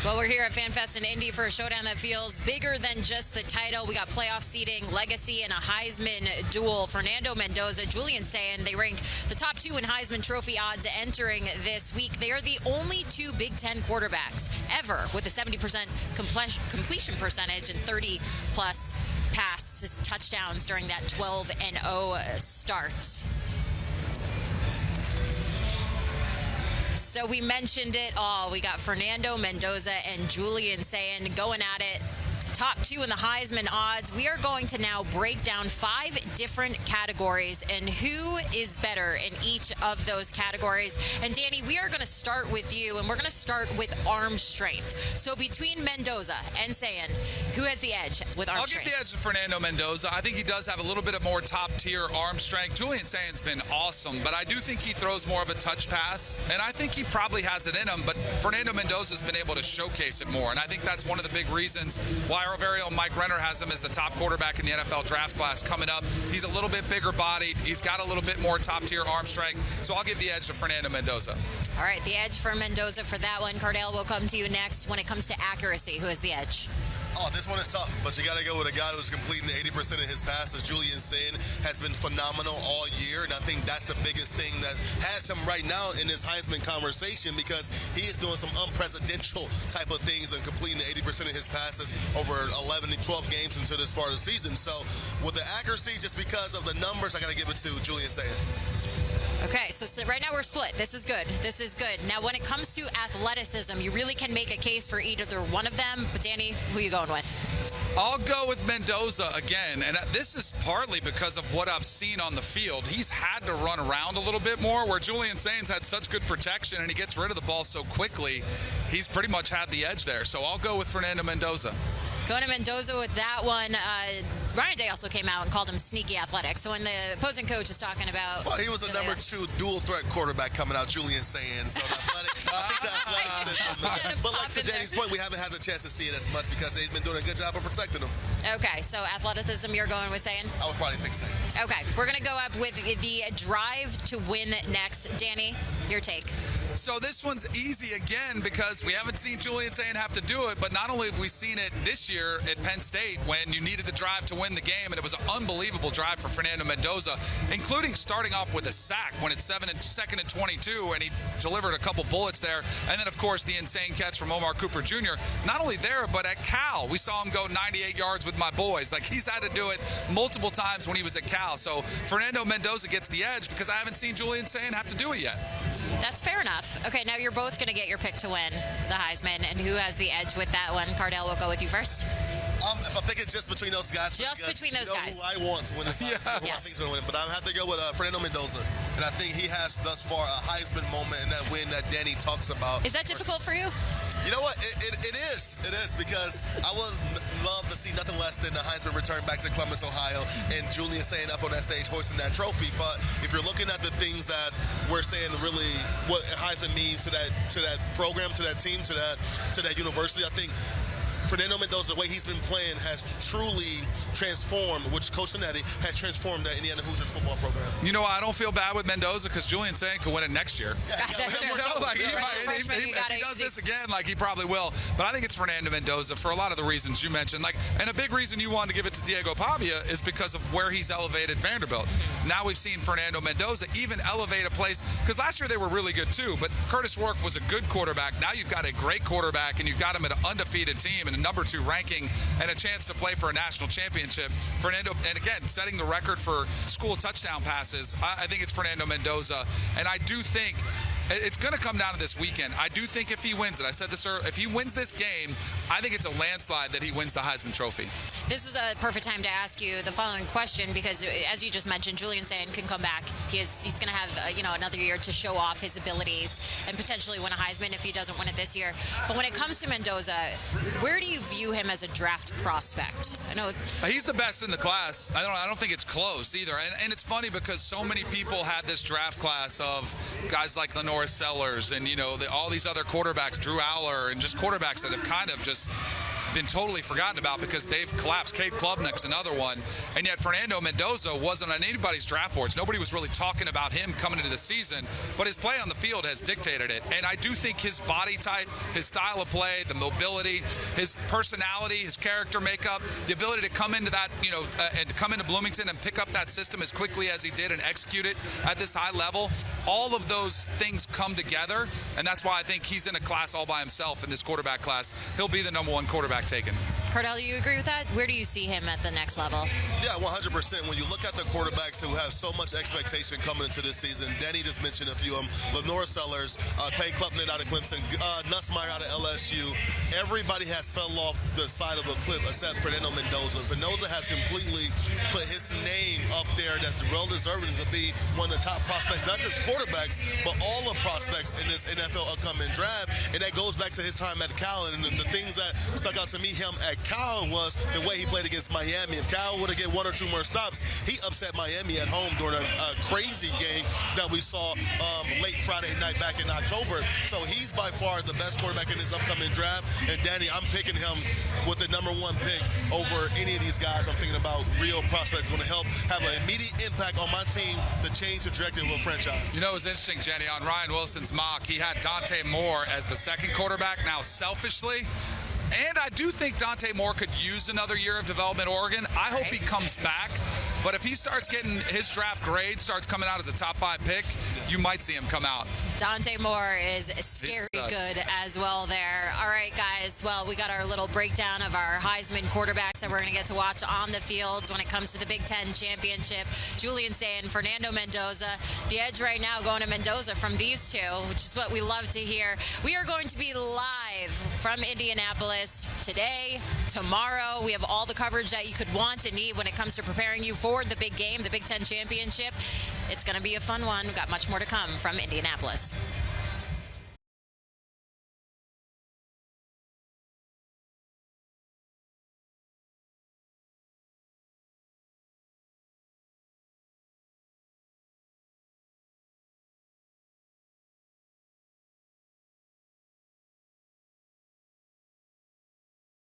Well, we're here at FanFest in Indy for a showdown that feels bigger than just the title. We got playoff seeding, legacy, and a Heisman duel. Fernando Mendoza, Julian Sayin, they rank the top two in Heisman Trophy odds entering this week. They are the only two Big Ten quarterbacks ever with a 70% completion percentage and 30-plus passes, touchdowns during that 12-0 start. So we mentioned it all. We got Fernando Mendoza and Julian Sayin going at it. Top two in the Heisman odds. We are going to now break down 5 different categories and who is better in each of those categories. And Danny, we are going to start with you, and we're going to start with arm strength. So between Mendoza and Sayin, who has the edge with arm strength? I'll give the edge to Fernando Mendoza. I think he does have a little bit of more top-tier arm strength. Julian Sayin's been awesome, but I do think he throws more of a touch pass, and I think he probably has it in him, but Fernando Mendoza's been able to showcase it more, and I think that's one of the big reasons why our very own Mike Renner has him as the top quarterback in the NFL draft class coming up. He's a little bit bigger bodied. He's got a little bit more top-tier arm strength, so I'll give the edge to Fernando Mendoza. All right, the edge for Mendoza for that one. Cardale will come to you next. When it comes to accuracy, who has the edge? Oh, this one is tough, but you got to go with a guy who's completing 80% of his passes. Julian Sayin has been phenomenal all year, and I think that's the biggest thing that has him right now in this Heisman conversation, because he is doing some unprecedented type of things and completing 80% of his passes over 11 to 12 games into this part of the season. So with the accuracy, just because of the numbers, I got to give it to Julian Sayin. Okay, so right now we're split. This is good. This is good. Now, when it comes to athleticism, you really can make a case for either one of them. But, Danny, who are you going with? I'll go with Mendoza again, and this is partly because of what I've seen on the field. He's had to run around a little bit more, where Julian Sayin's had such good protection and he gets rid of the ball so quickly. He's pretty much had the edge there, so I'll go with Fernando Mendoza. Going to Mendoza with that one. Ryan Day also came out and called him sneaky athletic. So when the opposing coach is talking about... Well, he was a number 2 dual-threat quarterback coming out, Julian Sayin. So the athletic, I think the athleticism. But like to Danny's point, we haven't had the chance to see it as much because they've been doing a good job of protecting him. Okay, so athleticism, you're going with Sayin? I would probably pick Sayin. Okay, we're going to go up with the drive to win next. Danny, your take. So this one's easy again because we haven't seen Julian Sayin have to do it, but not only have we seen it this year at Penn State when you needed the drive to win the game, and it was an unbelievable drive for Fernando Mendoza, including starting off with a sack when it's 2nd and 22, and he delivered a couple bullets there. And then, of course, the insane catch from Omar Cooper Jr. Not only there, but at Cal, we saw him go 98 yards with my boys. Like, he's had to do it multiple times when he was at Cal. So Fernando Mendoza gets the edge because I haven't seen Julian Sayin have to do it yet. That's fair enough. Okay, now you're both going to get your pick to win the Heisman, and who has the edge with that one? Cardale, we'll go with you first. If I pick it just between those guys, just between those guys, who I want to win this Heisman, who I think is going to win, but I have to go with Fernando Mendoza, and I think he has thus far a Heisman moment in that win that Danny talks about. Is that difficult for you? You know what? It is because I would love to see nothing less than the Heisman return back to Columbus, Ohio, and Julian Sayin up on that stage hoisting that trophy. But if you're looking at the things that we're saying, really what Heisman means to that program, to that team, to that university, I think Fernando Mendoza, the way he's been playing, has truly transformed, which Coach Zanetti has transformed the Indiana Hoosiers football program. You know, I don't feel bad with Mendoza because Julian Sayin could win it next year. Yeah, that's true. If he does this again, like, he probably will. But I think it's Fernando Mendoza for a lot of the reasons you mentioned. Like, and a big reason you wanted to give it to Diego Pavia is because of where he's elevated Vanderbilt. Now we've seen Fernando Mendoza even elevate a place, because last year they were really good too, but Curtis Rourke was a good quarterback. Now you've got a great quarterback, and you've got him at an undefeated team and a number 2 ranking and a chance to play for a national championship. Fernando, and again, setting the record for school touchdown passes. I think it's Fernando Mendoza, and I do think it's going to come down to this weekend. I do think if he wins it, I said this earlier, if he wins this game, I think it's a landslide that he wins the Heisman Trophy. This is a perfect time to ask you the following question, because as you just mentioned, Julian Sayin can come back. He's going to have another year to show off his abilities and potentially win a Heisman if he doesn't win it this year. But when it comes to Mendoza, where do you view him as a draft prospect? I know he's the best in the class. I don't think it's close either. And it's funny because so many people had this draft class of guys like Lenore Sellers and all these other quarterbacks, Drew Aller, and just quarterbacks that have kind of just been totally forgotten about because they've collapsed. Cade Klubnik's another one. And yet Fernando Mendoza wasn't on anybody's draft boards. Nobody was really talking about him coming into the season, but his play on the field has dictated it. And I do think his body type, his style of play, the mobility, his personality, his character makeup, the ability to come into that, and to come into Bloomington and pick up that system as quickly as he did and execute it at this high level, all of those things come together, and that's why I think he's in a class all by himself in this quarterback class. He'll be the #1 quarterback taken. Cardale, do you agree with that? Where do you see him at the next level? Yeah, 100%. When you look at the quarterbacks who have so much expectation coming into this season, Danny just mentioned a few of them. Lenore Sellers, Cade Klubnik out of Clemson, Nussmeier out of LSU. Everybody has fell off the side of the cliff except Fernando Mendoza. Mendoza has completely put his name up there that's well deserving to be one of the top prospects, not just quarterbacks, but all the prospects in this NFL upcoming draft. And that goes back to his time at Cal. And the things that stuck out to me, him at Cal, was the way he played against Miami. If Cal would have get 1 or 2 more stops, he upset Miami at home during a crazy game that we saw late Friday night back in October. So he's by far the best quarterback in this upcoming draft. And Danny, I'm picking him with the #1 pick over any of these guys. I'm thinking about real prospects going to help have an immediate impact on my team to change the trajectory of a franchise. You know, it was interesting, Jenny, on Ryan Wilson's mock, he had Dante Moore as the second quarterback. Now, selfishly, and I do think Dante Moore could use another year of development at Oregon. I hope he comes back. But if he starts getting his draft grade, starts coming out as a top 5 pick, you might see him come out. Dante Moore is scary good as well there. All right, guys. Well, we got our little breakdown of our Heisman quarterbacks that we're going to get to watch on the fields when it comes to the Big Ten championship. Julian Sayin, Fernando Mendoza. The edge right now going to Mendoza from these two, which is what we love to hear. We are going to be live from Indianapolis today, tomorrow. We have all the coverage that you could want and need when it comes to preparing you for the big game, the Big Ten championship. It's going to be a fun one. We've got much more to come from Indianapolis.